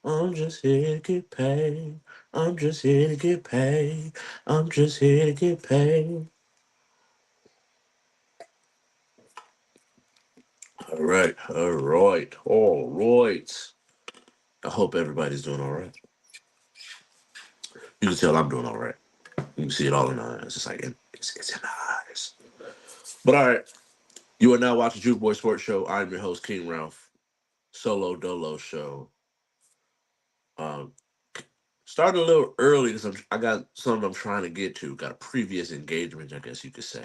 I'm just here to get paid. I'm just here to get paid. I'm just here to get paid. All right, all right, all right. I hope everybody's doing all right. You can tell I'm doing all right. You can see it all in the eyes. It's like it's in the eyes. But all right, you are now watching Juke Boy Sports Show. I'm your host, Kyng Ralph. Solo Dolo Show. Um, Starting a little early because I got something I'm trying to get to. Got a previous engagement, I guess you could say.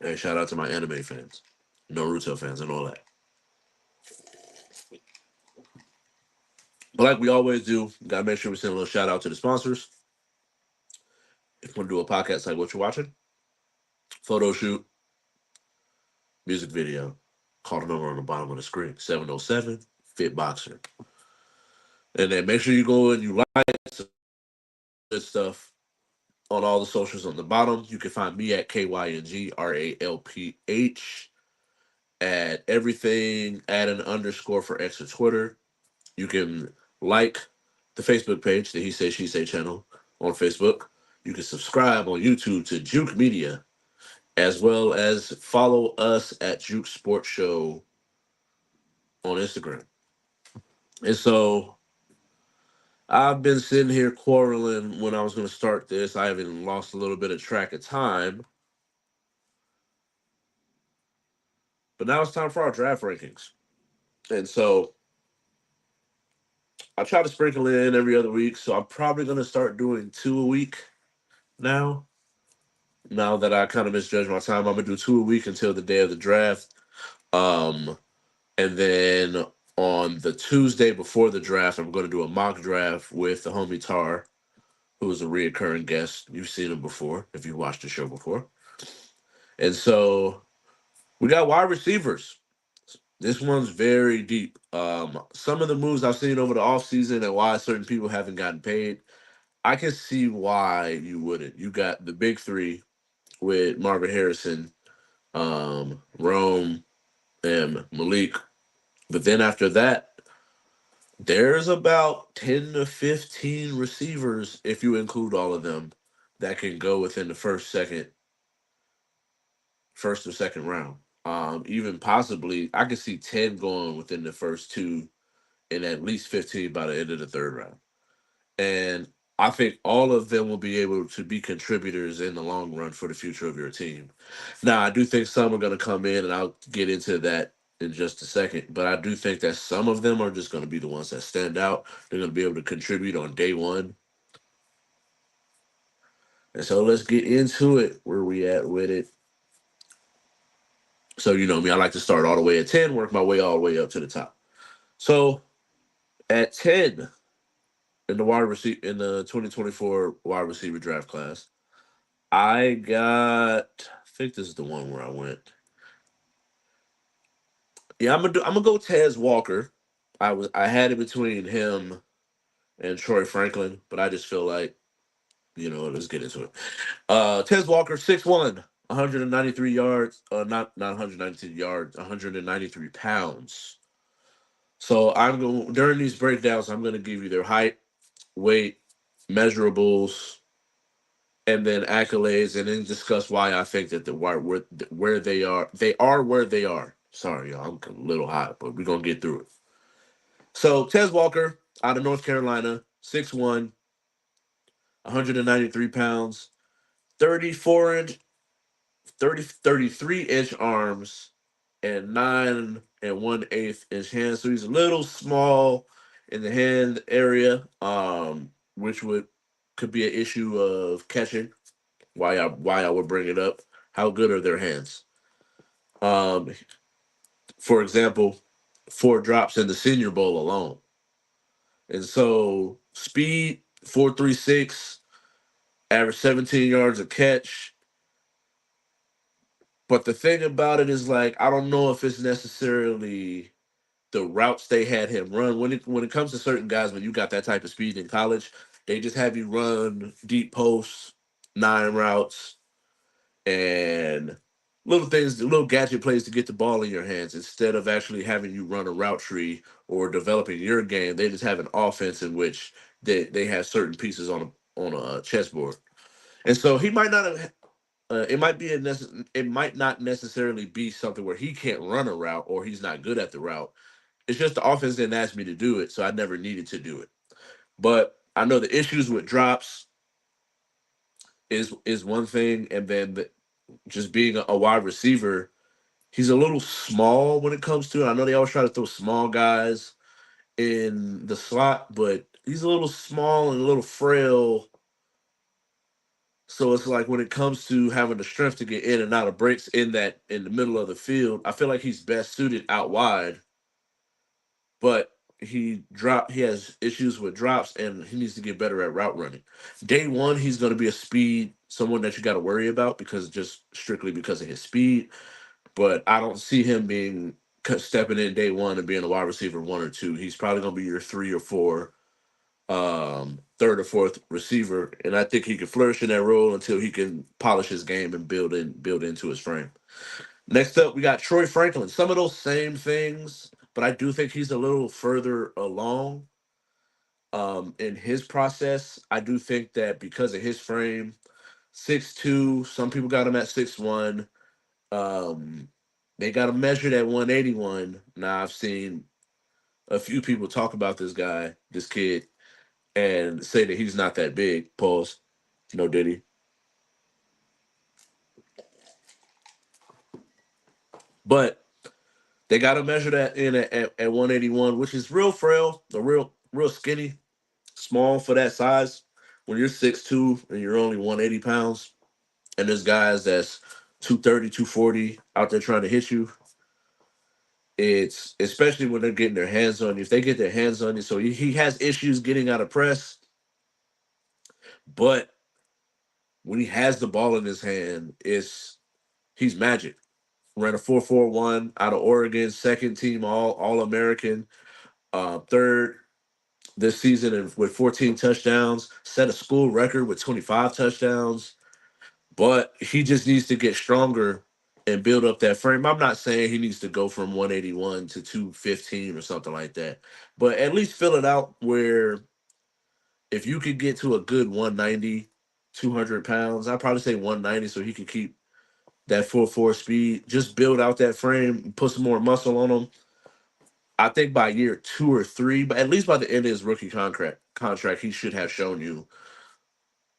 Hey, shout out to my anime fans, Naruto fans, and all that. But like we always do, gotta make sure we send a little shout out to the sponsors. If you want to do a podcast like what you're watching, photo shoot, music video, call the number on the bottom of the screen, 707 Fit Boxer. And then make sure you go and you like some good stuff on all the socials on the bottom. You can find me at KYNGRALPH at everything, add an underscore for X or Twitter. You can like the Facebook page, the He Say She Say channel on Facebook. You can subscribe on YouTube to Juke Media, as well as follow us at Juke Sports Show on Instagram. And so I've been sitting here quarreling when I was going to start this. I even lost a little bit of track of time. But now it's time for our draft rankings. And so I try to sprinkle in every other week. So I'm probably going to start doing two a week now. Now that I kind of misjudged my time, I'm going to do two a week until the day of the draft. Um, and then on the Tuesday before the draft, I'm going to do a mock draft with the homie Tar, who is a reoccurring guest. You've seen him before if you watched the show before. And so we got wide receivers. This one's very deep. Some of the moves I've seen over the offseason and why certain people haven't gotten paid, I can see why you wouldn't. You got the big three with Marvin Harrison, Rome, and Malik. But then after that, there's about 10 to 15 receivers, if you include all of them, that can go within the first or second round. Even possibly, I could see 10 going within the first two and at least 15 by the end of the third round. And I think all of them will be able to be contributors in the long run for the future of your team. Now, I do think some are going to come in, and I'll get into that in just a second. But I do think that some of them are just going to be the ones that stand out. They're going to be able to contribute on day one. And so let's get into it. Where we at with it? So you know me, I like to start all the way at 10, work my way all the way up to the top. So at 10 in the wide receiver in the 2024 wide receiver draft class, I think this is the one where I went. Yeah, I'm gonna go Tez Walker. I had it between him and Troy Franklin, but I just feel like, let's get into it. Tez Walker, 6'1", 193 yards, not 192 yards, 193 pounds. So I'm going during these breakdowns, I'm gonna give you their height, weight, measurables, and then accolades, and then discuss why I think that where they are where they are. Sorry, y'all, I'm a little hot, but we're gonna get through it. So Tez Walker out of North Carolina, 6'1", 193 pounds, 34 inch, 33 inch arms, and 9 1/8 inch hands. So he's a little small in the hand area, which could be an issue of catching. Why I would bring it up. How good are their hands? Um, for example, 4 drops in the Senior Bowl alone, and so speed 4.36, average 17 yards a catch. But the thing about it is, like, I don't know if it's necessarily the routes they had him run. When it comes to certain guys, when you got that type of speed in college, they just have you run deep posts, 9 routes, and little things, little gadget plays to get the ball in your hands instead of actually having you run a route tree or developing your game. They just have an offense in which they have certain pieces on a chessboard, and so he might not have. It might not necessarily be something where he can't run a route or he's not good at the route. It's just the offense didn't ask me to do it, so I never needed to do it. But I know the issues with drops is one thing, and then just being a wide receiver, he's a little small when it comes to it. I know they always try to throw small guys in the slot, but he's a little small and a little frail. So it's like when it comes to having the strength to get in and out of breaks in the middle of the field, I feel like he's best suited out wide, but he has issues with drops and he needs to get better at route running. Day one, he's gonna be a speed someone that you gotta worry about because just strictly because of his speed. But I don't see him being stepping in day one and being a wide receiver one or two. He's probably gonna be your three or four, third or fourth receiver, and I think he can flourish in that role until he can polish his game and build into his frame. Next up, we got Troy Franklin. Some of those same things, but I do think he's a little further along in his process. I do think that because of his frame, 6'2", some people got him at 6'1". Um, they got him measured at 181. Now I've seen a few people talk about this kid, and say that he's not that big. Pause. No Diddy. But they got him measured at 181, which is real frail, a real skinny, small for that size. When you're 6'2" and you're only 180 pounds, and there's guys that's 230, 240 out there trying to hit you, it's especially when they're getting their hands on you. If they get their hands on you, so he has issues getting out of press, but when he has the ball in his hand, he's magic. Ran a 4.41 out of Oregon, second team All American, third this season with 14 touchdowns, set a school record with 25 touchdowns. But he just needs to get stronger and build up that frame. I'm not saying he needs to go from 181 to 215 or something like that, but at least fill it out where if you could get to a good 190, 200 pounds, I'd probably say 190 so he could keep that 4.4 speed. Just build out that frame, put some more muscle on him. I think by year 2 or 3, but at least by the end of his rookie contract, he should have shown you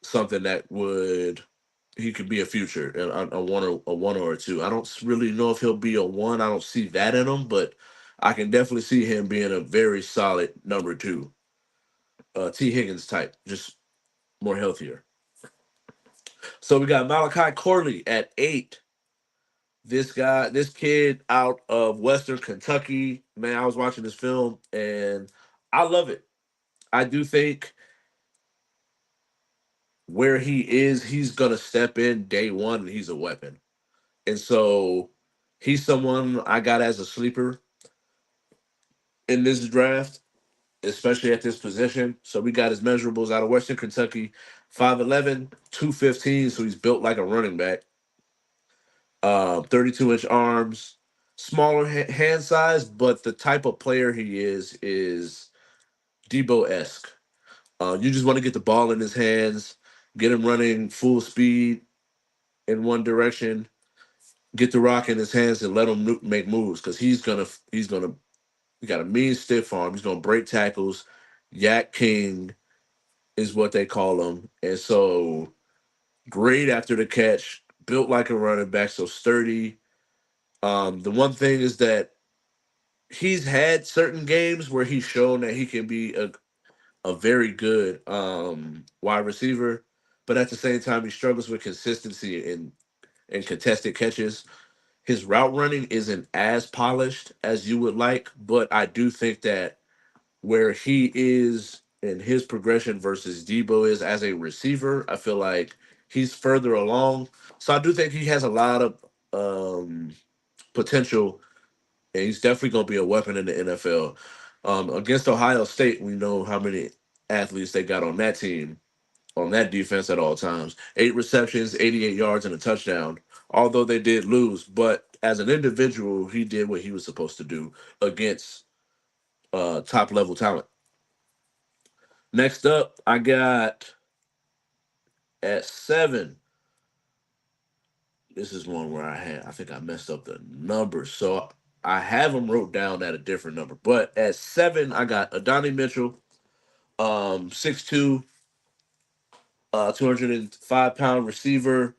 something that would he could be a future a one or a two. I don't really know if he'll be a one. I don't see that in him, but I can definitely see him being a very solid number two, T Higgins type, just more healthier. So we got Malachi Corley at 8. This kid out of Western Kentucky, man, I was watching this film and I love it. I do think where he is, he's gonna step in day one and he's a weapon. And so he's someone I got as a sleeper in this draft, especially at this position. So we got his measurables out of Western Kentucky, 5'11", 215, so he's built like a running back. 32-inch arms, smaller hand size, but the type of player he is Debo-esque. You just want to get the ball in his hands, get him running full speed in one direction, get the rock in his hands, and let him make moves because he got a mean stiff arm. He's gonna break tackles. Yak King is what they call him, and so great after the catch, built like a running back, so sturdy. The one thing is that he's had certain games where he's shown that he can be a very good wide receiver, but at the same time he struggles with consistency and contested catches. His route running isn't as polished as you would like, but I do think that where he is in his progression versus Debo is as a receiver, I feel like he's further along. So I do think he has a lot of potential, and he's definitely going to be a weapon in the NFL. Against Ohio State, we know how many athletes they got on that team. on that defense at all times. 8 receptions, 88 yards, and a touchdown. Although they did lose, but as an individual, he did what he was supposed to do against top level talent. Next up, I got at 7. This is one where I think I messed up the numbers. So I have them wrote down at a different number. But at 7, I got Adonai Mitchell, 6'2", 205-pound receiver,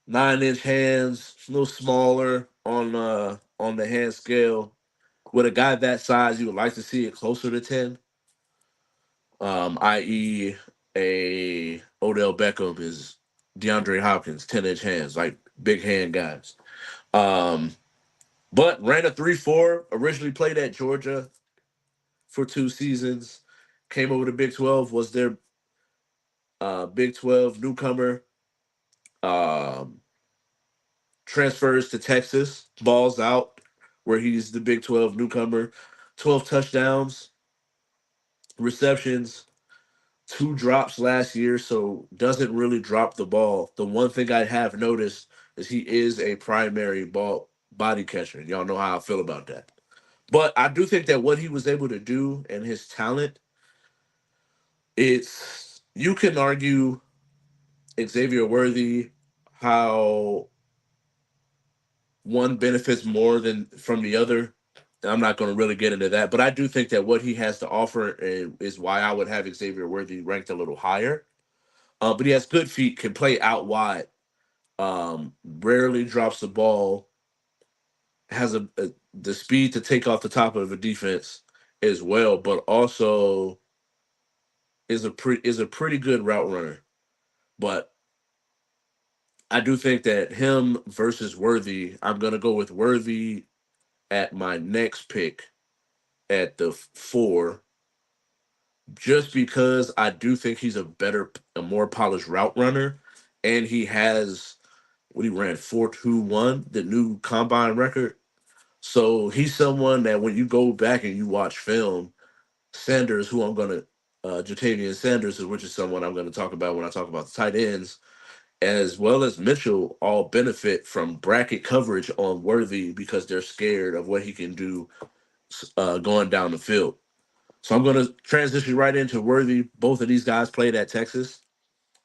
9-inch hands, a little smaller on the hand scale. With a guy that size, you would like to see it closer to 10. I.e. a Odell Beckham is DeAndre Hopkins, 10-inch hands, like big hand guys. Um, but ran a 3.4, originally played at Georgia for 2 seasons, came over to Big 12, was their Big 12 newcomer, um, transfers to Texas, balls out, where he's the Big 12 newcomer, 12 touchdowns, receptions, 2 drops last year, so doesn't really drop the ball. The one thing I have noticed is he is a primary ball body catcher. Y'all know how I feel about that. But I do think that what he was able to do and his talent, it's you can argue Xavier Worthy how one benefits more than from the other. I'm not going to really get into that, but I do think that what he has to offer is why I would have Xavier Worthy ranked a little higher. But he has good feet, can play out wide, rarely drops the ball, has the speed to take off the top of a defense as well, but also is a pretty good route runner. But I do think that him versus Worthy, I'm gonna go with Worthy at my next pick at the 4, just because I do think he's a more polished route runner, and he has what he ran 4.21, the new combine record. So he's someone that when you go back and you watch film, Sanders, who I'm gonna Jatavian Sanders, which is someone I'm gonna talk about when I talk about the tight ends, as well as Mitchell, all benefit from bracket coverage on Worthy because they're scared of what he can do going down the field. So I'm going to transition right into Worthy. Both of these guys played at Texas.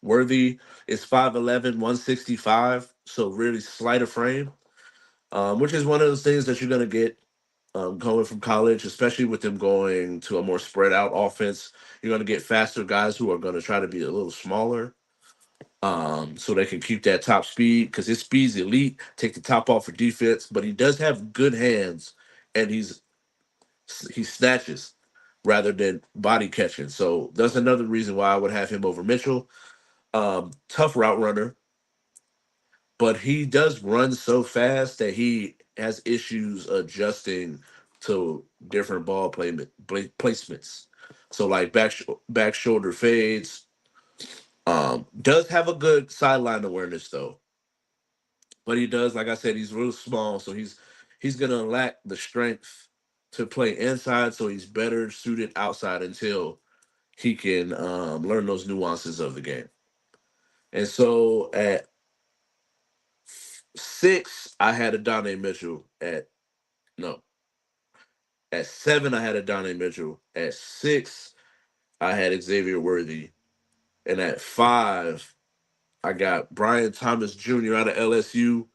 Worthy is 5'11", 165, so really slight of frame, which is one of those things that you're going to get coming from college, especially with them going to a more spread out offense. You're going to get faster guys who are going to try to be a little smaller, so they can keep that top speed because his speed's elite. Take the top off for defense, but he does have good hands, and he snatches rather than body catching. So that's another reason why I would have him over Mitchell. Tough route runner, but he does run so fast that he has issues adjusting to different placements. So like back shoulder fades. Does have a good sideline awareness though, but he does, like I said, he's real small, so he's gonna lack the strength to play inside. So he's better suited outside until he can learn those nuances of the game. And so at 6, I had Adonai Mitchell. At no, at 7, I had Adonai Mitchell. At 6, I had Xavier Worthy, and at 5, I got Brian Thomas Jr. out of LSU.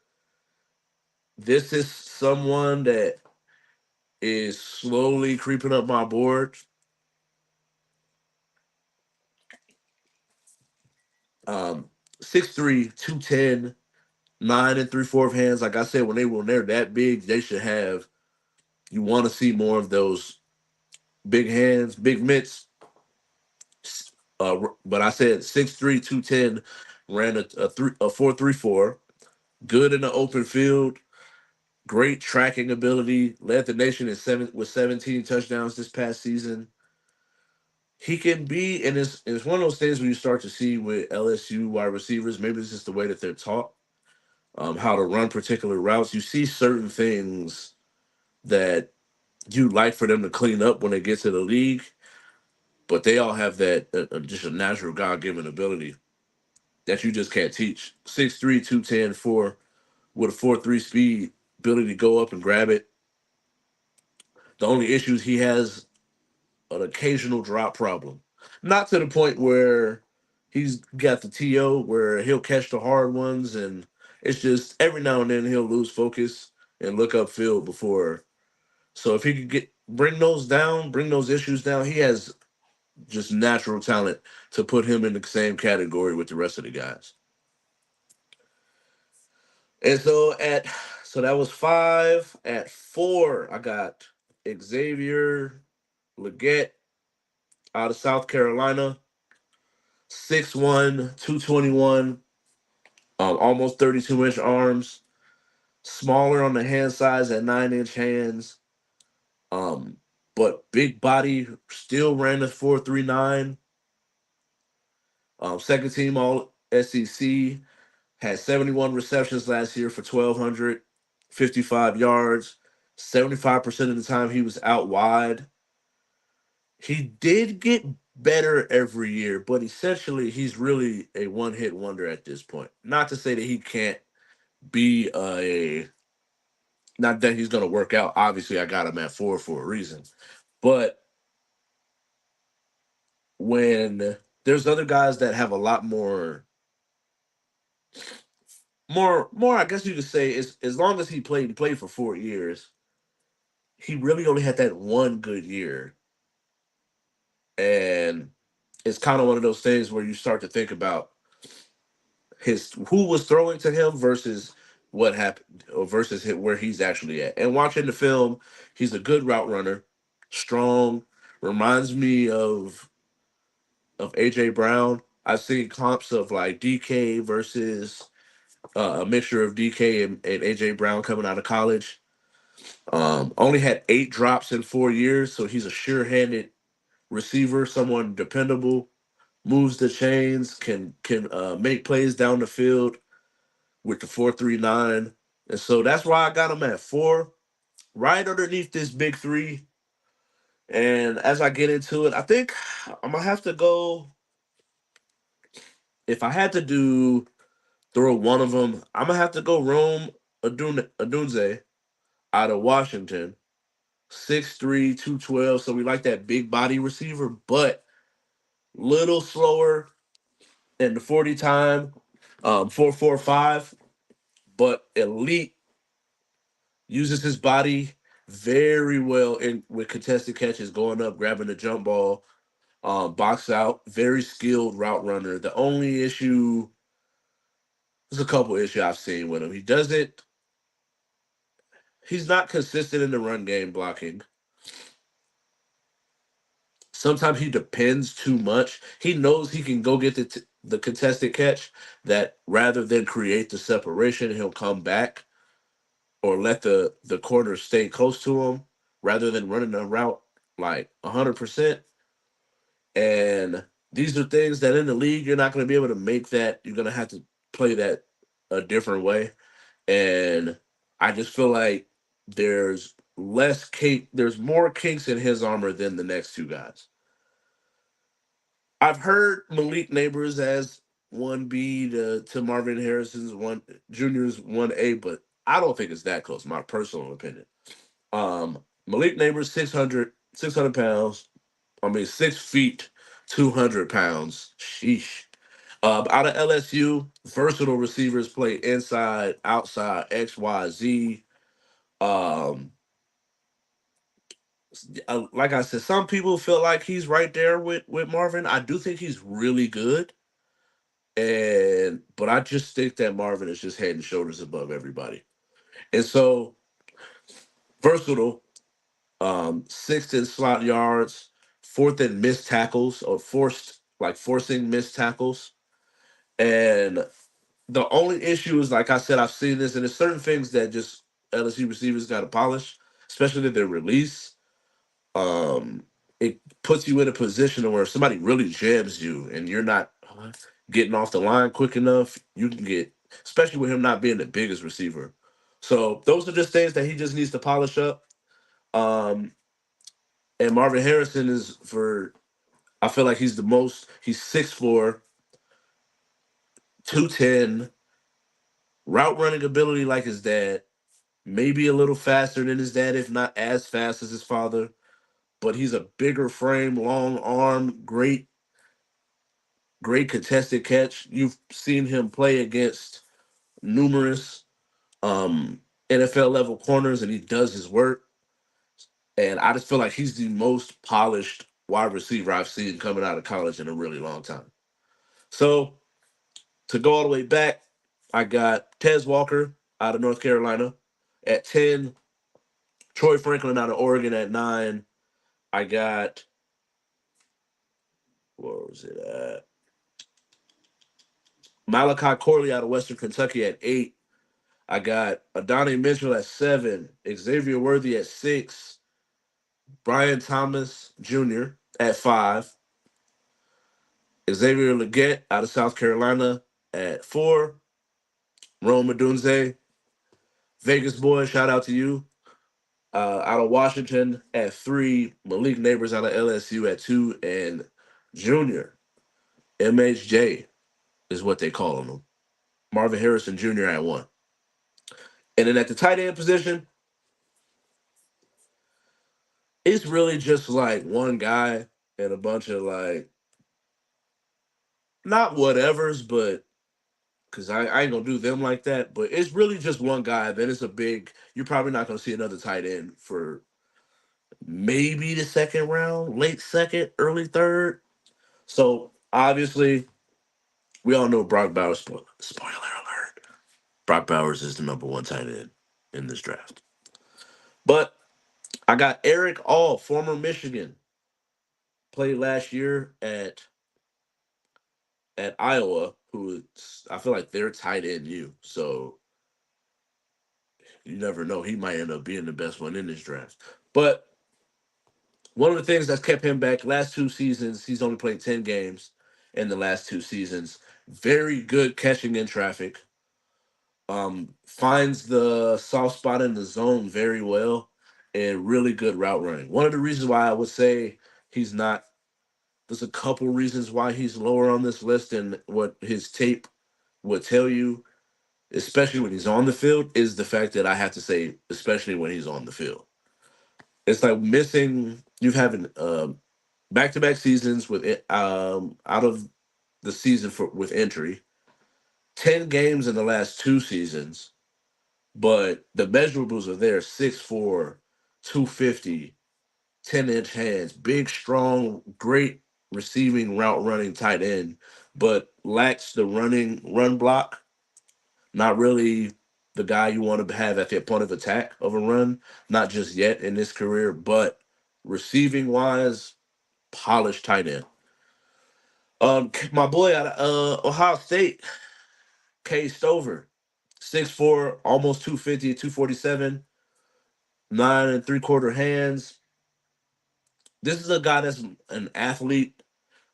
This is someone that is slowly creeping up my board. 6'3", 210, 9 3/4 hands. Like I said, when they're that big, they should have. You want to see more of those big hands, big mitts. But I said 6'3", 210, ran a 4.34. Good in the open field. Great tracking ability. Led the nation with 17 touchdowns this past season. He can be, and it's one of those things where you start to see with LSU wide receivers. Maybe it's just the way that they're taught how to run particular routes. You see certain things that you like for them to clean up when they get to the league. but they all have that just a natural God given ability that you just can't teach. 6'3", 210, 4 with a 4.3 speed, ability to go up and grab it. The only issues he has an occasional drop problem, not to the point where he's got the TO where he'll catch the hard ones, and it's just every now and then he'll lose focus and look upfield before. So if he could get bring those down, bring those issues down, he has just natural talent to put him in the same category with the rest of the guys. And so that was five. At four, I got Xavier Leggett out of South Carolina, 6'1", 221, almost 32-inch arms, smaller on the hand size at 9-inch hands, um, but big body, still ran the 4.39. Second team All SEC, had 71 receptions last year for 1,255 yards. 75% of the time he was out wide. He did get better every year, but essentially he's really a one-hit wonder at this point. Not to say that he can't be not that he's going to work out. Obviously, I got him at four for a reason. But when there's other guys that have a lot more, I guess you could say, is as long as he played for 4 years, he really only had that one good year. And it's kind of one of those things where you start to think about his who was throwing to him versus what happened or versus where he's actually at. And watching the film, he's a good route runner, strong, reminds me of AJ Brown. I've seen comps of like DK versus a mixture of DK and AJ Brown coming out of college. Only had 8 drops in 4 years, so he's a sure-handed receiver, someone dependable, moves the chains, can make plays down the field with the 4.39, and so that's why I got him at four, right underneath this big three. And as I get into it, I think I'm gonna have to go. If I had to throw one of them, I'm gonna have to go Rome Adunze out of Washington, 6'3", 212. So we like that big body receiver, but little slower in the 40 time, 4.45, but elite, uses his body very well in with contested catches, going up, grabbing the jump ball, box out, very skilled route runner. The only issue, there's a couple issues I've seen with him. He's not consistent in the run game blocking. Sometimes he depends too much. He knows he can go get the contested catch, that rather than create the separation, he'll come back or let the corner stay close to him rather than running a route like 100%. And these are things that in the league you're not going to be able to make that. You're going to have to play that a different way. And I just feel like there's more kinks in his armor than the next two guys. I've heard Malik Neighbors as 1B to Marvin Harrison's one Junior's 1A, but I don't think it's that close, my personal opinion. Malik Neighbors, 600 pounds. I mean, 6 feet, 200 pounds. Sheesh. Out of LSU, versatile receivers, play inside, outside, X, Y, Z. Um, like I said, some people feel like he's right there with Marvin. I do think he's really good, and but I just think that Marvin is just head and shoulders above everybody. And so versatile, sixth in slot yards, fourth in missed tackles or forcing missed tackles. And the only issue is, like I said, I've seen this, and there's certain things that just LSU receivers got to polish, especially their release. Um, it puts you in a position where if somebody really jams you and you're not getting off the line quick enough, you can get, especially with him not being the biggest receiver. So those are just things that he just needs to polish up. Um, and Marvin Harrison is for I feel like he's 6'4", 210, route running ability like his dad, maybe a little faster than his dad, if not as fast as his father. But he's a bigger frame, long arm, great contested catch. You've seen him play against numerous NFL level corners, and he does his work. And I just feel like he's the most polished wide receiver I've seen coming out of college in a really long time. So to go all the way back, I got Tez Walker out of North Carolina at 10, Troy Franklin out of Oregon at 9. I got, where was it at? Malachi Corley out of Western Kentucky at 8. I got Adonai Mitchell at 7, Xavier Worthy at 6, Brian Thomas Jr. at 5, Xavier Leggett out of South Carolina at 4, Rome Odunze, Vegas boy, shout out to you, out of Washington at 3, Malik Neighbors out of LSU at 2, and Junior, MHJ is what they call him, Marvin Harrison Jr. at 1. And then at the tight end position, it's really just like one guy and a bunch of like, not whatevers, but because I ain't gonna do them like that, but it's really just one guy. Then it's a big. You're probably not gonna see another tight end for maybe the second round, late second, early third. So obviously, we all know Brock Bowers. Spoiler alert: Brock Bowers is the number one tight end in this draft. But I got Eric All, former Michigan, played last year at Iowa, who is, I feel like they're tight end you. So you never know. He might end up being the best one in this draft. But one of the things that's kept him back last 2 seasons, he's only played 10 games in the last 2 seasons. Very good catching in traffic. Finds the soft spot in the zone very well and really good route running. One of the reasons why I would say he's not, there's a couple reasons why he's lower on this list than what his tape would tell you, especially when he's on the field, is the fact that I have to say, especially when he's on the field. It's like missing. You've having back-to-back seasons with out of the season for with injury, 10 games in the last 2 seasons, but the measurables are there: 6'4", 250, 10-inch hands, big, strong, great receiving, route running tight end, but lacks the run block. Not really the guy you want to have at the point of attack of a run, not just yet in his career, but receiving wise, polished tight end. My boy out of Ohio State, K Stover, 6'4", almost 250, 247, 9 3/4 hands. This is a guy that's an athlete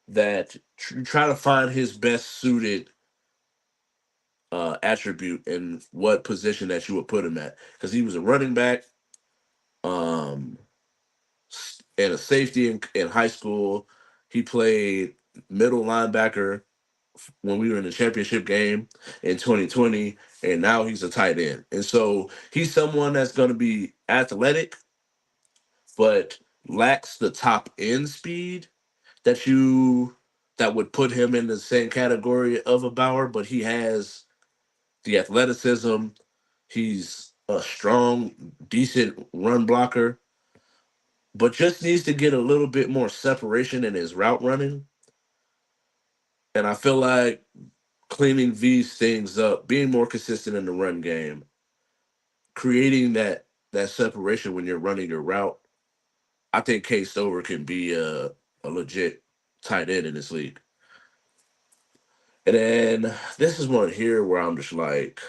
that try to find his best suited attribute in what position that you would put him at, because he was a running back, um, and a safety in high school. He played middle linebacker when we were in the championship game in 2020, and now he's a tight end. And so he's someone that's going to be athletic, but lacks the top end speed that you that would put him in the same category of a Bauer, but he has the athleticism. He's a strong, decent run blocker, but just needs to get a little bit more separation in his route running. And I feel like cleaning these things up, being more consistent in the run game, creating that separation when you're running your route. I think K Stover can be a legit tight end in this league. And then this is one here where I'm just like,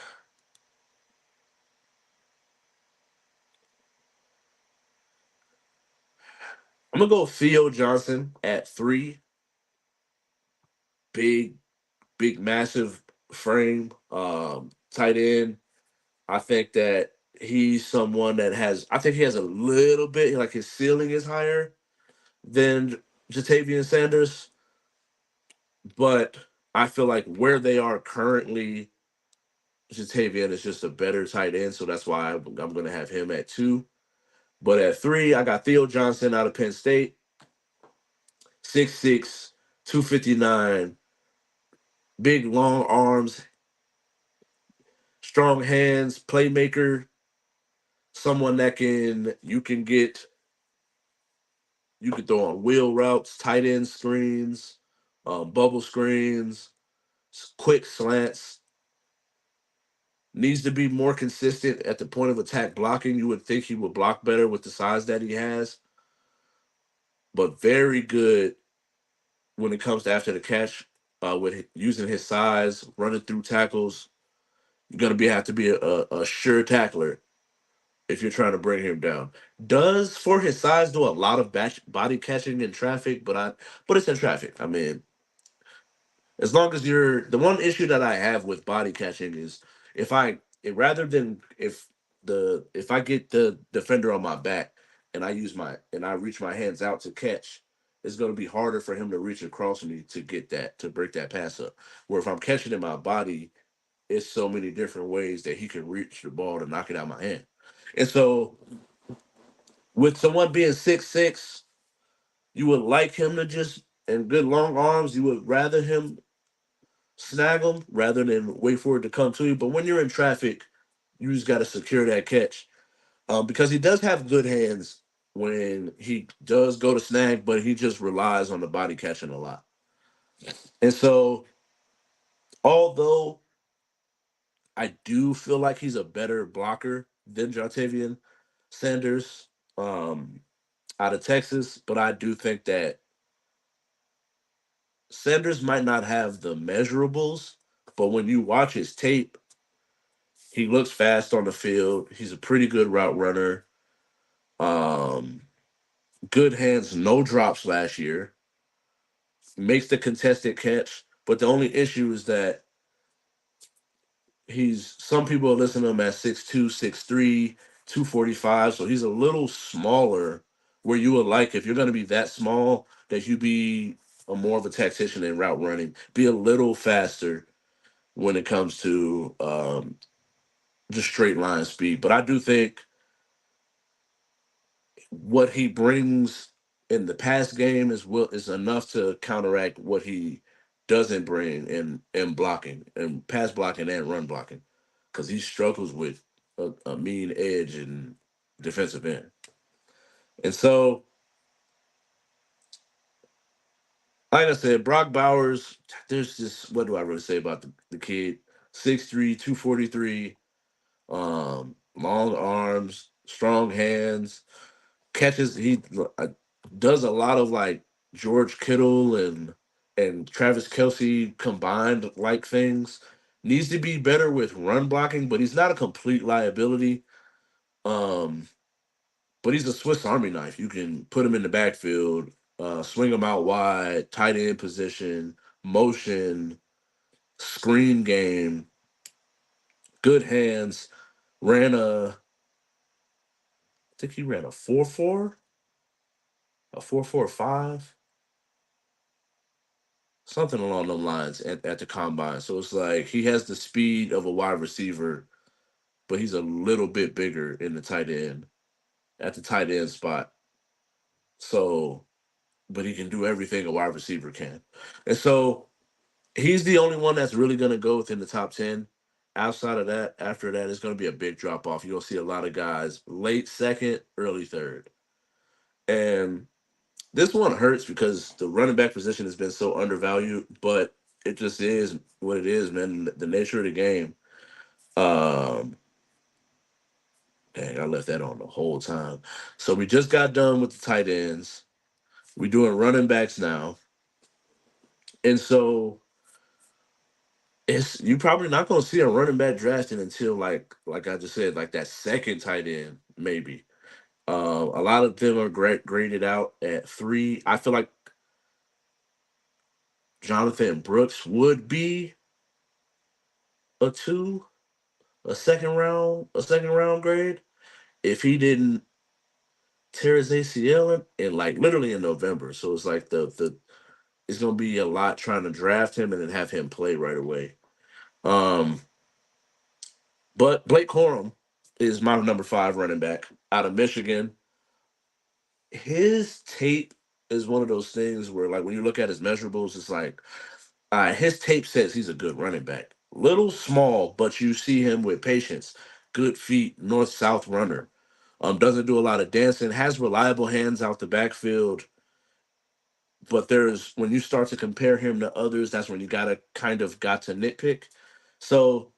I'm gonna go Theo Johnson at 3. Big, big, massive frame, tight end. I think that he's someone that has. I think he has a little bit like his ceiling is higher than Jatavian Sanders, but I feel like where they are currently, Jatavian is just a better tight end, so that's why I'm going to have him at 2. But at 3, I got Theo Johnson out of Penn State, 6'6", 259, big long arms, strong hands, playmaker, someone that you can throw on wheel routes, tight end screens, bubble screens, quick slants. Needs to be more consistent at the point of attack blocking. You would think he would block better with the size that he has, but very good when it comes to after the catch. With using his size, running through tackles, you're gonna have to be a sure tackler if you're trying to bring him down. Does for his size do a lot of body catching in traffic, but it's in traffic. I mean, as long as you're the one issue that I have with body catching is if I rather than if I get the defender on my back and I reach my hands out to catch, it's going to be harder for him to reach across me to get that to break that pass up. Where if I'm catching in my body, it's so many different ways that he can reach the ball to knock it out my hand. And so with someone being 6'6", you would like him to just and good long arms, you would rather him snag them rather than wait for it to come to you. But when you're in traffic, you just got to secure that catch because he does have good hands when he does go to snag, but he just relies on the body catching a lot. And so, although I do feel like he's a better blocker than Jontavian Sanders out of Texas, but I do think that Sanders might not have the measurables, but when you watch his tape, he looks fast on the field. He's a pretty good route runner. Um, Good hands, no drops last year. Makes the contested catch, but the only issue is that he's some people are listing him at 6'2", 6'3", 245, so he's a little smaller. Where you would like if you're going to be that small that you be a more of a tactician in route running, be a little faster when it comes to just straight line speed. But I do think what he brings in the pass game is enough to counteract what he doesn't bring in blocking and pass blocking and run blocking because he struggles with a mean edge and defensive end. And so, like I said, Brock Bowers, there's just what do I really say about the kid? 6'3", 243, long arms, strong hands, catches. He does a lot of like George Kittle and Travis Kelsey combined like things. Needs to be better with run blocking, but he's not a complete liability. Um, but he's a Swiss Army knife. You can put him in the backfield, swing him out wide, tight end position, motion, screen game, good hands. Ran I think he ran a 4.4, a 4.45, something along those lines at the combine. So it's like he has the speed of a wide receiver, but he's a little bit bigger in the tight end at the tight end spot. So, but he can do everything a wide receiver can. And so he's the only one that's really going to go within the top 10. Outside of that, after that, it's going to be a big drop off. You'll see a lot of guys late second, early third. And this one hurts because the running back position has been so undervalued, but it just is what it is, man. The nature of the game. Um, Dang, I left that on the whole time. So we just got done with the tight ends. We're doing running backs now, and so it's you probably not going to see a running back drafting until like I just said, like that second tight end maybe. A lot of them are graded out at 3. I feel like Jonathan Brooks would be a 2, a second round grade if he didn't tear his ACL in like literally in November. So it's like the it's gonna be a lot trying to draft him and then have him play right away. Um, but Blake Corum is my number 5 running back out of Michigan. His tape is one of those things where, like, when you look at his measurables, it's like, his tape says he's a good running back. Little small, but you see him with patience, good feet, north south runner. Doesn't do a lot of dancing, has reliable hands out the backfield. But there's when you start to compare him to others, that's when you gotta kind of got to nitpick. So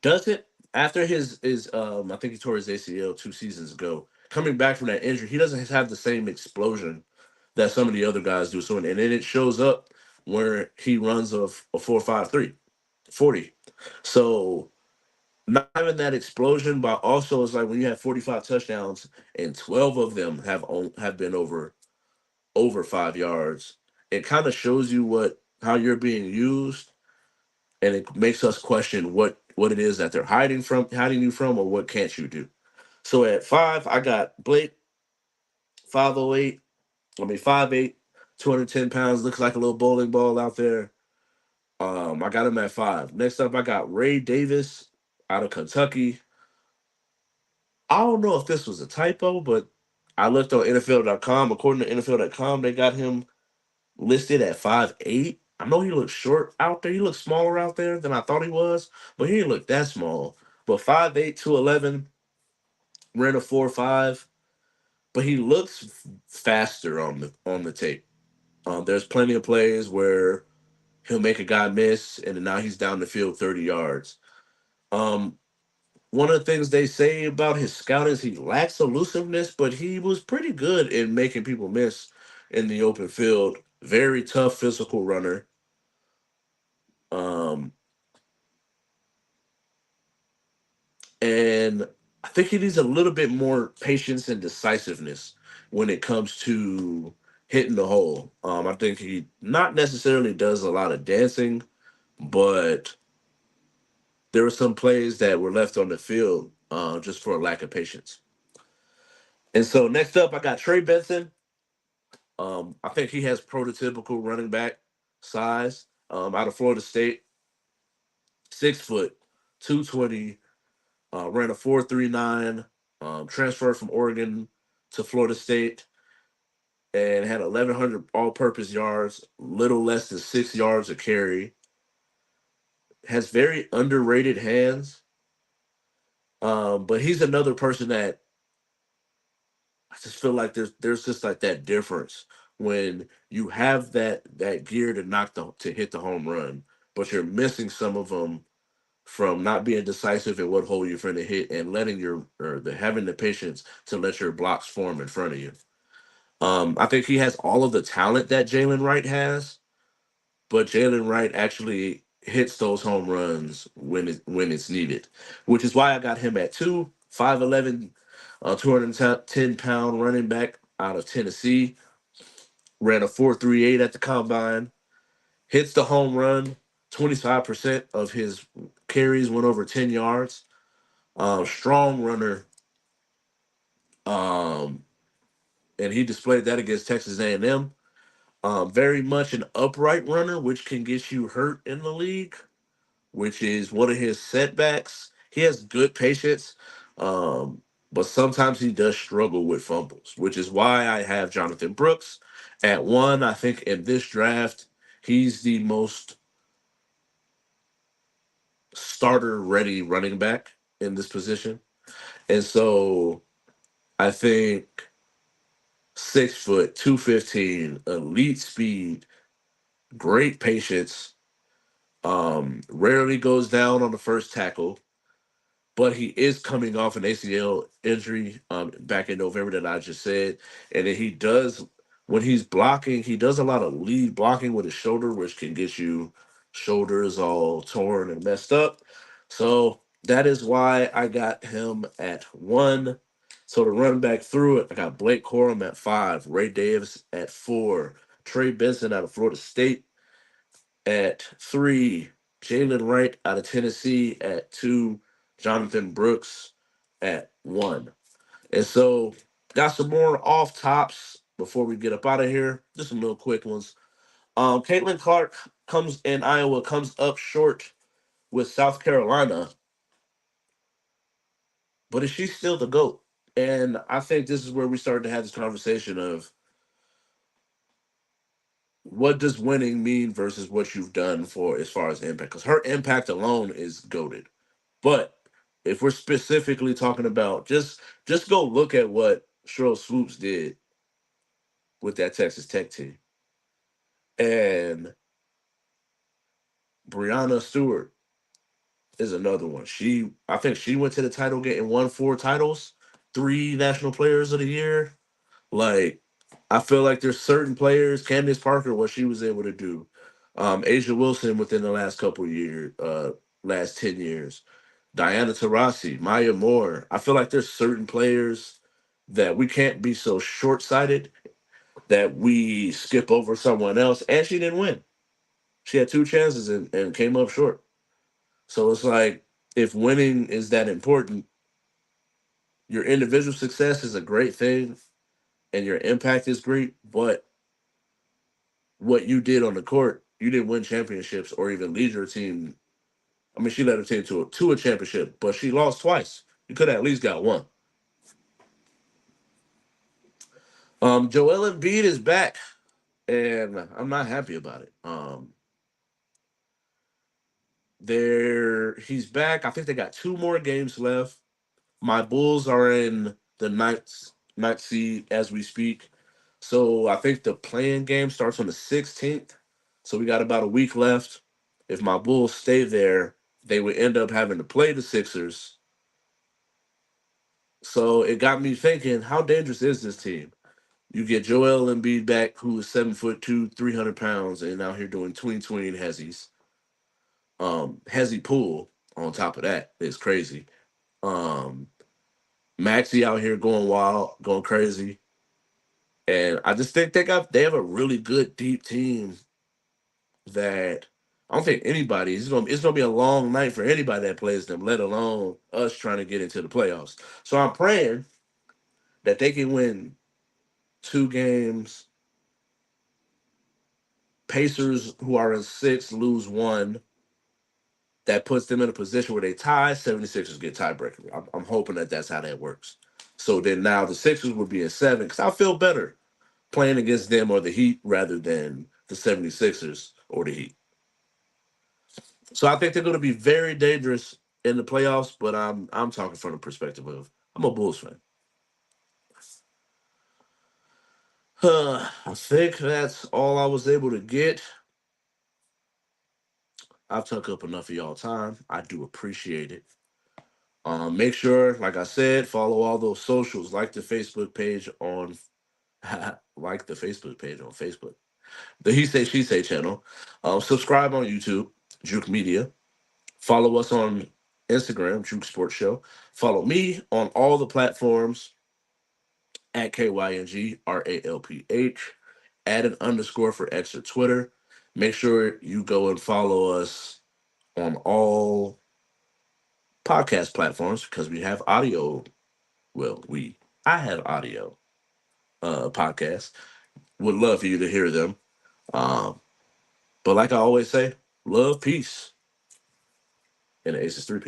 does it after his I think he tore his ACL 2 seasons ago. Coming back from that injury, he doesn't have the same explosion that some of the other guys do. So and then it shows up where he runs a 4.53 40. So not having that explosion, but also it's like when you have 45 touchdowns and 12 of them have been over 5 yards, it kind of shows you what how you're being used, and it makes us question what it is that they're hiding you from, or what can't you do. So at 5, I got Blake, 508. I mean 5'8", 210 pounds, looks like a little bowling ball out there. I got him at 5. Next up, I got Ray Davis out of Kentucky. I don't know if this was a typo, but I looked on NFL.com. According to NFL.com, they got him listed at 5'8". I know he looks short out there. He looks smaller out there than I thought he was, but he didn't look that small. But 5'8", 211, ran a 4.5. But he looks faster on the tape. There's plenty of plays where he'll make a guy miss, and then now he's down the field 30 yards. Um, One of the things they say about his scout is he lacks elusiveness, but he was pretty good in making people miss in the open field. Very tough physical runner. Um, and I think he needs a little bit more patience and decisiveness when it comes to hitting the hole. I think he not necessarily does a lot of dancing, but there were some plays that were left on the field just for a lack of patience. And so next up, I got Trey Benson. I think he has prototypical running back size. Out of Florida State, 6 foot, 220, ran a 4.39. Transferred from Oregon to Florida State and had 1,100 all-purpose yards, little less than 6 yards a carry. Has very underrated hands, but he's another person that I just feel like there's just like that difference when you have that gear to hit the home run, but you're missing some of them from not being decisive in what hole you're trying to hit and letting having the patience to let your blocks form in front of you. I think he has all of the talent that Jalen Wright has, but Jalen Wright actually hits those home runs when it's needed, which is why I got him at 2, 5'11", 210-pound running back out of Tennessee. Ran a 4.38 at the combine. Hits the home run. 25% of his carries went over 10 yards. Strong runner. Um, and he displayed that against Texas A&M. Very much an upright runner, which can get you hurt in the league, which is one of his setbacks. He has good patience, um, but sometimes he does struggle with fumbles, which is why I have Jonathan Brooks at 1. I think in this draft, he's the most starter ready running back in this position. And so I think 6 foot, 215, elite speed, great patience, rarely goes down on the first tackle, but he is coming off an ACL injury back in November that I just said. And then when he's blocking, he does a lot of lead blocking with his shoulder, which can get you shoulders all torn and messed up. So that is why I got him at 1. So to run back through it, I got Blake Corum at 5, Ray Davis at 4, Trey Benson out of Florida State at 3, Jalen Wright out of Tennessee at 2, Jonathan Brooks at 1. And so, got some more off tops before we get up out of here. Just some little quick ones. Caitlin Clark comes in Iowa comes up short with South Carolina, but is she still the GOAT? And I think this is where we started to have this conversation of what does winning mean versus what you've done for as far as impact. Because her impact alone is goaded. But if we're specifically talking about just go look at what Cheryl Swoops did with that Texas Tech team. And Brianna Stewart is another one. I think she went to the title game and won 4 titles, 3 National Players of the Year. Like, I feel like there's certain players, Candace Parker, what she was able to do. Asia Wilson within the last couple of years, last 10 years. Diana Taurasi, Maya Moore. I feel like there's certain players that we can't be so short sighted that we skip over someone else. And she didn't win. She had 2 chances and came up short. So it's like, if winning is that important, your individual success is a great thing and your impact is great, but what you did on the court, you didn't win championships or even lead your team. I mean, she led her team to a championship, but she lost twice. You could have at least got one. Joel Embiid is back, and I'm not happy about it. He's back. I think they got 2 more games left. My Bulls are in the ninth seed as we speak. So I think the playing game starts on the 16th. So we got about a week left. If my Bulls stay there, they would end up having to play the Sixers. So it got me thinking, how dangerous is this team? You get Joel Embiid back, who is 7'2", 300 pounds, and out here doing tween hezzies. Hezzy pool on top of that is crazy. Um, Maxi out here going wild, going crazy. And I just think they have a really good deep team that I don't think anybody it's gonna be a long night for anybody that plays them, let alone us trying to get into the playoffs. So I'm praying that they can win 2 games. Pacers, who are in 6, lose 1. That puts them in a position where they tie. 76ers get tiebreaker. I'm hoping that that's how that works. So then now the Sixers would be in 7 because I feel better playing against them or the Heat rather than the 76ers or the Heat. So I think they're going to be very dangerous in the playoffs, but I'm talking from the perspective of I'm a Bulls fan. I think that's all I was able to get. I've took up enough of y'all time. I do appreciate it. Make sure, like I said, follow all those socials. Like the Facebook page on like the Facebook page on Facebook. The He Say She Say channel. Subscribe on YouTube, Juke Media. Follow us on Instagram, Juke Sports Show. Follow me on all the platforms at KYNGRALPH. Add an underscore for extra Twitter. Make sure you go and follow us on all podcast platforms because we have audio. Well, I have audio podcasts. Would love for you to hear them. Um, but like I always say, love, peace, and the Aces 3